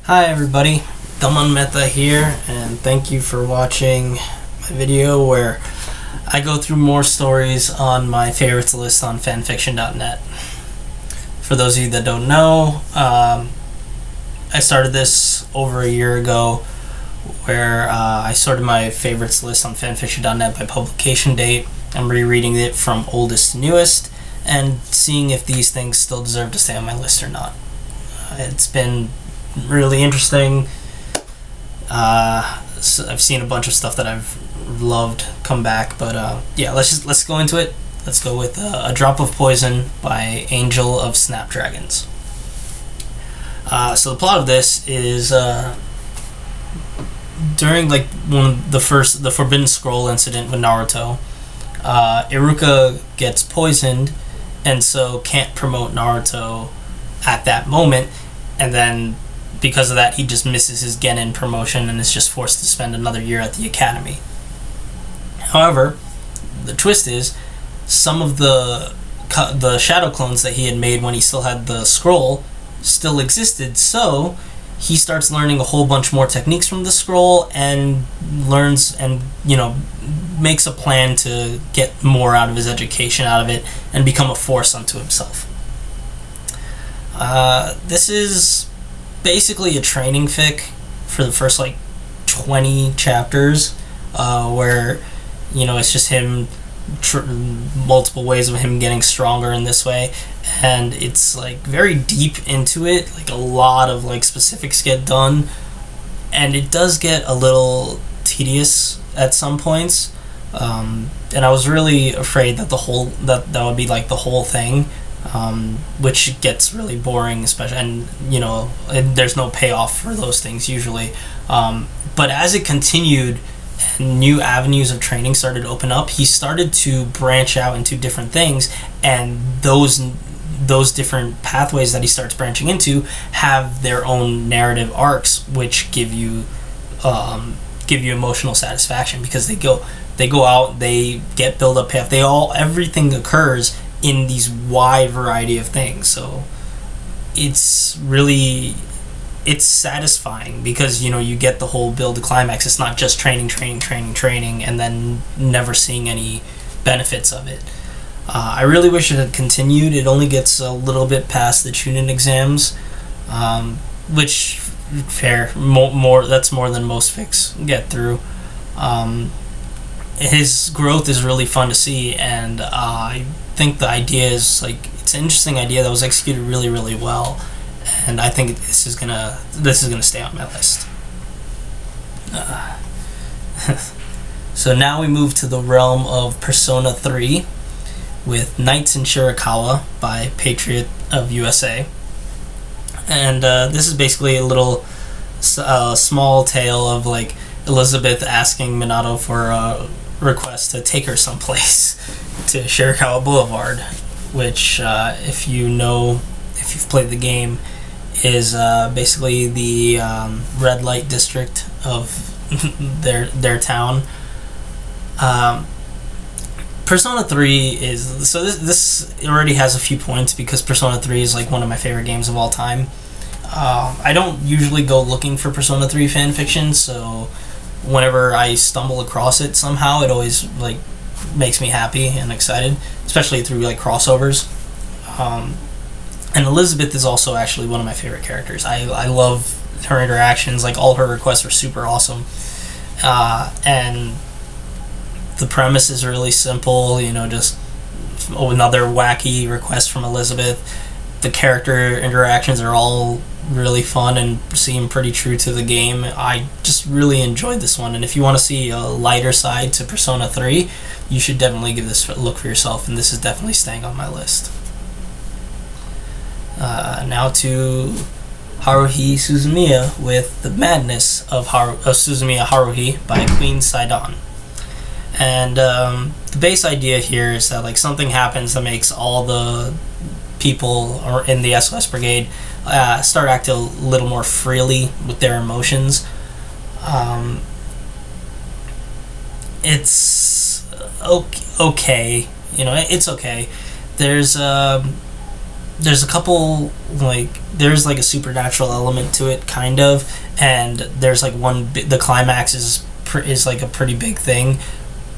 Hi everybody, Dammit here, and thank you for watching my video where I go through more stories on my favorites list on fanfiction.net. For those of you that don't know, I started this over a year ago where I sorted my favorites list on fanfiction.net by publication date. I'm rereading it from oldest to newest and seeing if these things still deserve to stay on my list or not. It's been really interesting. So I've seen a bunch of stuff that I've loved come back, but yeah, let's go into it. Let's go with A Drop of Poison by Angel of Snapdragons. So the plot of this is during like the Forbidden Scroll incident with Naruto, Iruka gets poisoned and so can't promote Naruto at that moment, and then because of that, he just misses his Genin promotion and is just forced to spend another year at the academy. However, the twist is some of the shadow clones that he had made when he still had the scroll still existed, so he starts learning a whole bunch more techniques from the scroll and learns and, makes a plan to get more out of his education out of it and become a force unto himself. This is basically a training fic for the first 20 chapters, where it's just him, multiple ways of him getting stronger in this way, and it's very deep into it. A lot of specifics get done, and it does get a little tedious at some points, and I was really afraid that that would be the whole thing, which gets really boring, especially, and there's no payoff for those things usually. But as it continued and new avenues of training started to open up, he started to branch out into different things, and those different pathways that he starts branching into have their own narrative arcs, which give you emotional satisfaction, because they go out, they get build up path, everything occurs in these wide variety of things. So it's satisfying because you get the whole build to climax. It's not just training and then never seeing any benefits of it. I really wish it had continued. It only gets a little bit past the Chunin exams, which fair, more that's more than most fics get through. His growth is really fun to see, and I think the idea is it's an interesting idea that was executed really, really well, and I think this is gonna stay on my list. So now we move to the realm of Persona 3 with Nights in Shirakawa by Patriot-of-USA, and this is basically a little small tale of Elizabeth asking Minato for a request to take her someplace to Shirakawa Boulevard, which if you've played the game, is basically the red light district of their town. Persona 3 is, so this already has a few points because Persona 3 is one of my favorite games of all time. I don't usually go looking for Persona 3 fanfiction, so whenever I stumble across it somehow, it always makes me happy and excited, especially through crossovers. And Elizabeth is also actually one of my favorite characters. I love her interactions. All her requests are super awesome, and the premise is really simple. Just another wacky request from Elizabeth. The character interactions are all really fun and seem pretty true to the game. I just really enjoyed this one, and if you want to see a lighter side to Persona 3, you should definitely give this a look for yourself, and this is definitely staying on my list. Now to Haruhi Suzumiya with The Madness of Suzumiya Haruhi by Queen Sydon. And the base idea here is that something happens that makes all the people in the SOS Brigade start acting a little more freely with their emotions. It's okay, it's okay. There's there's a couple, like, there's like a supernatural element to it, kind of, and there's like the climax is like a pretty big thing,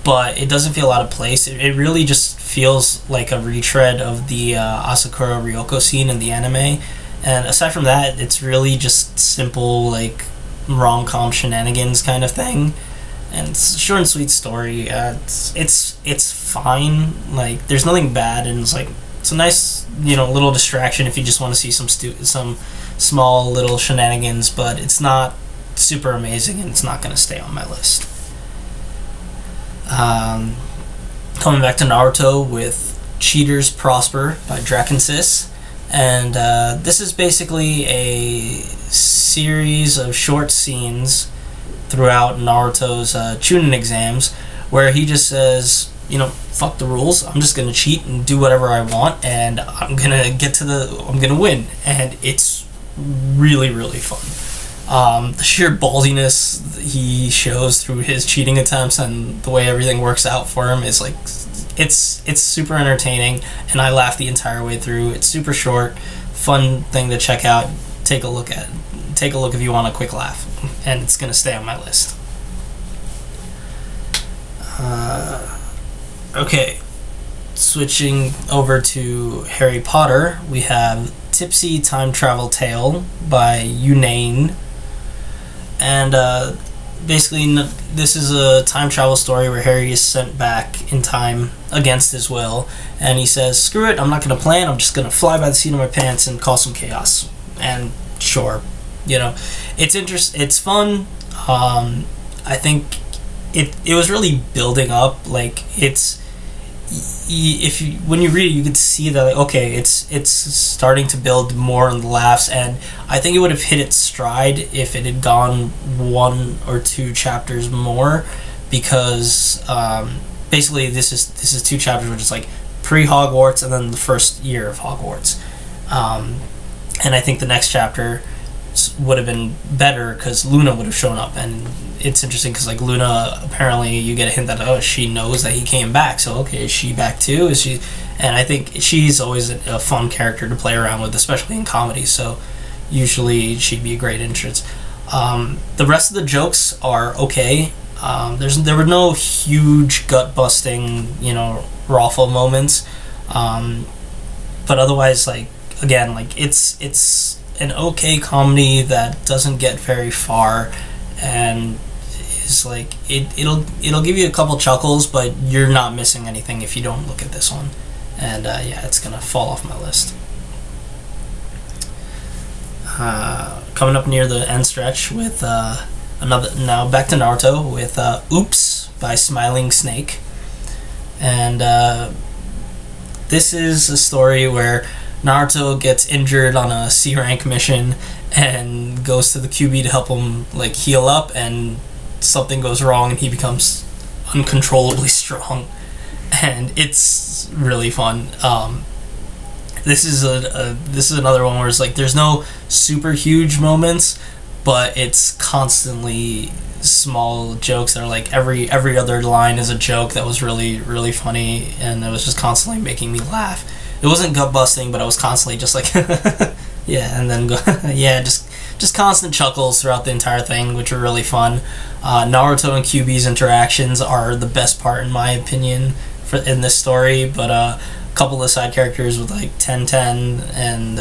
but it doesn't feel out of place. It really just feels like a retread of the Asakura Ryoko scene in the anime, and aside from that, it's really just simple, like, rom-com shenanigans kind of thing, and it's a short and sweet story. It's fine. Like, there's nothing bad, and it's a nice, little distraction if you just want to see some small little shenanigans, but it's not super amazing, and it's not going to stay on my list. Coming back to Naruto with Cheaters Prosper by Drakensis, and this is basically a series of short scenes throughout Naruto's Chunin exams, where he just says, fuck the rules, I'm just gonna cheat and do whatever I want, and I'm gonna win, and it's really, really fun. The sheer ballsiness he shows through his cheating attempts and the way everything works out for him is like, it's super entertaining, and I laughed the entire way through. It's super short, fun thing to check out. Take a look if you want a quick laugh, and it's gonna stay on my list. Okay, switching over to Harry Potter, we have Tipsy Time Travel Tale by Yunane, and basically this is a time travel story where Harry is sent back in time against his will, and he says, screw it, I'm not gonna plan, I'm just gonna fly by the seat of my pants and cause some chaos. And sure, it's fun. I think it was really building up. Like, when you read it, you could see that, like, okay, it's starting to build more on the laughs, and I think it would have hit its stride if it had gone 1 or 2 chapters more, because basically this is 2 chapters, which is like pre-Hogwarts and then the first year of Hogwarts, and I think the next chapter would have been better because Luna would have shown up, and it's interesting because, like, Luna, apparently you get a hint that, she knows that he came back, so okay, is she back too? Is she? And I think she's always a fun character to play around with, especially in comedy, so usually she'd be a great entrance. The rest of the jokes are okay. There were no huge gut-busting, Raffle moments, but otherwise, like, again, like, it's an okay comedy that doesn't get very far, and is like, it'll give you a couple chuckles, but you're not missing anything if you don't look at this one, and it's gonna fall off my list. Coming up near the end stretch with now back to Naruto with Oops by Smiling Snake, and this is a story where Naruto gets injured on a C rank mission and goes to the QB to help him, like, heal up, and something goes wrong and he becomes uncontrollably strong, and it's really fun. This is another one where it's like, there's no super huge moments, but it's constantly small jokes that are like, every other line is a joke that was really, really funny, and it was just constantly making me laugh. It wasn't gut busting, but I was constantly just like yeah, and then just constant chuckles throughout the entire thing, which are really fun. Naruto and QB's interactions are the best part, in my opinion, in this story, but a couple of side characters with, like, Ten and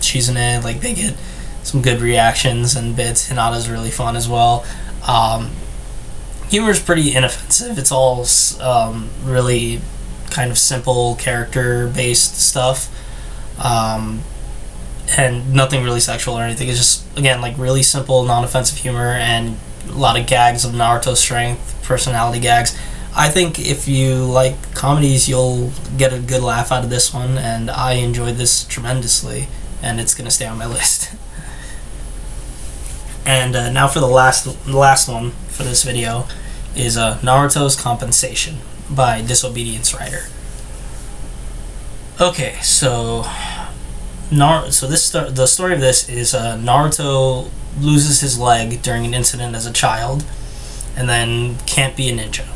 Shizune, like, they get some good reactions and bits. Hinata's really fun as well. Humor's pretty inoffensive. It's all really kind of simple character-based stuff, and nothing really sexual or anything. It's just, again, like, really simple, non-offensive humor, and a lot of gags of Naruto's strength, personality gags. I think if you like comedies, you'll get a good laugh out of this one, and I enjoyed this tremendously, and it's gonna stay on my list. And now for the last one for this video is Naruto's Compensation by Disobedience Rider. Okay, so the story of this is Naruto loses his leg during an incident as a child, and then can't be a ninja.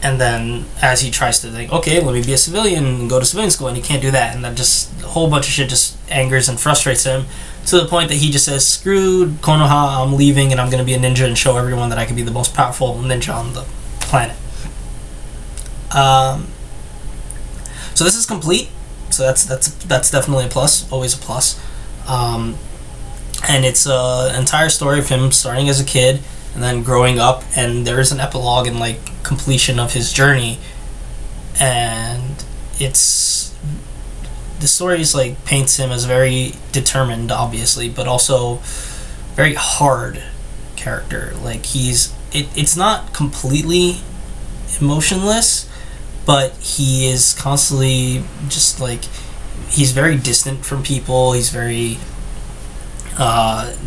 And then as he tries to think, okay, let me be a civilian and go to civilian school, and he can't do that, and then just a whole bunch of shit just angers and frustrates him to the point that he just says, screw Konoha, I'm leaving and I'm going to be a ninja and show everyone that I can be the most powerful ninja on the planet. So this is complete, so that's definitely a plus, always a plus. And it's an entire story of him starting as a kid and then growing up, and there's an epilogue and like completion of his journey, and the story is like paints him as very determined, obviously, but also very hard character. Like it's not completely emotionless, but he is constantly just like, he's very distant from people. He's very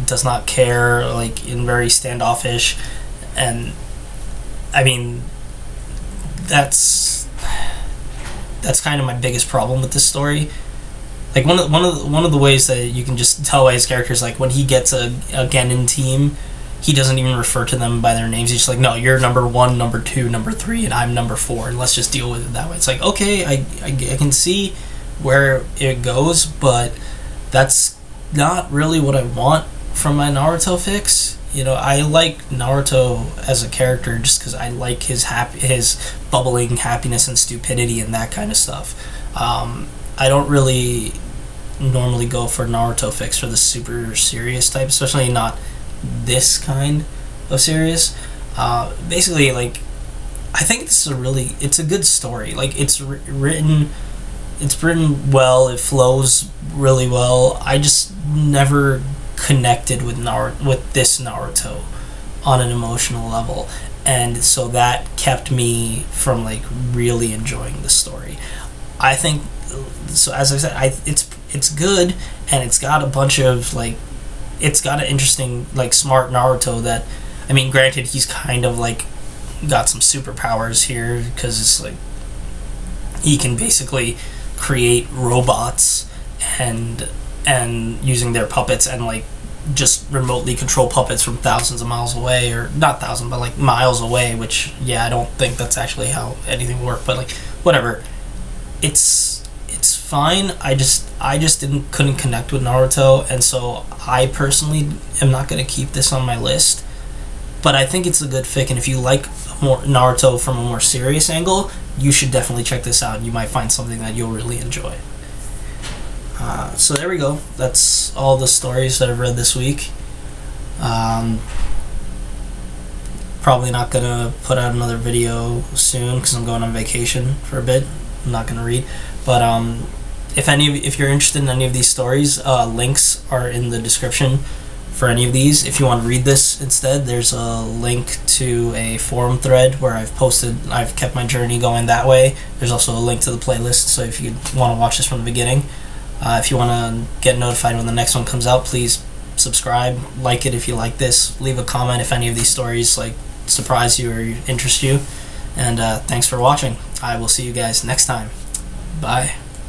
does not care, like, in very standoffish, and I mean that's kind of my biggest problem with this story. Like one of the ways that you can just tell by his character is like when he gets a Genin team, he doesn't even refer to them by their names. He's just like, no, you're number 1, number 2, number 3, and I'm number 4, and let's just deal with it that way. It's like, okay, I can see where it goes, but that's not really what I want from my Naruto fix. You know, I like Naruto as a character just because I like his bubbling happiness and stupidity and that kind of stuff. I don't really normally go for Naruto fix for the super serious type, especially not this kind of serious. Basically, like, I think this is it's a good story. Like, it's written well, it flows really well. I just never connected with this Naruto on an emotional level, and so that kept me from like really enjoying the story. I think, so as I said, it's good, and it's got a bunch of like, it's got an interesting, like, smart Naruto that, I mean, granted, he's kind of like got some superpowers here because it's like he can basically create robots and using their puppets and like just remotely control puppets from thousands of miles away, or not thousands, but like miles away, which, yeah, I don't think that's actually how anything worked, but like whatever, it's fine. I just couldn't connect with Naruto, and so I personally am not going to keep this on my list, but I think it's a good fic, and if you like more Naruto from a more serious angle, you should definitely check this out. You might find something that you'll really enjoy. So there we go. That's all the stories that I've read this week. Probably not gonna put out another video soon because I'm going on vacation for a bit. I'm not gonna read, but if you're interested in any of these stories, links are in the description for any of these. If you want to read this instead, there's a link to a forum thread where I've kept my journey going that way. There's also a link to the playlist, so if you want to watch this from the beginning. If you want to get notified when the next one comes out, please subscribe, like it if you like this, leave a comment if any of these stories like surprise you or interest you, and thanks for watching. I will see you guys next time. Bye.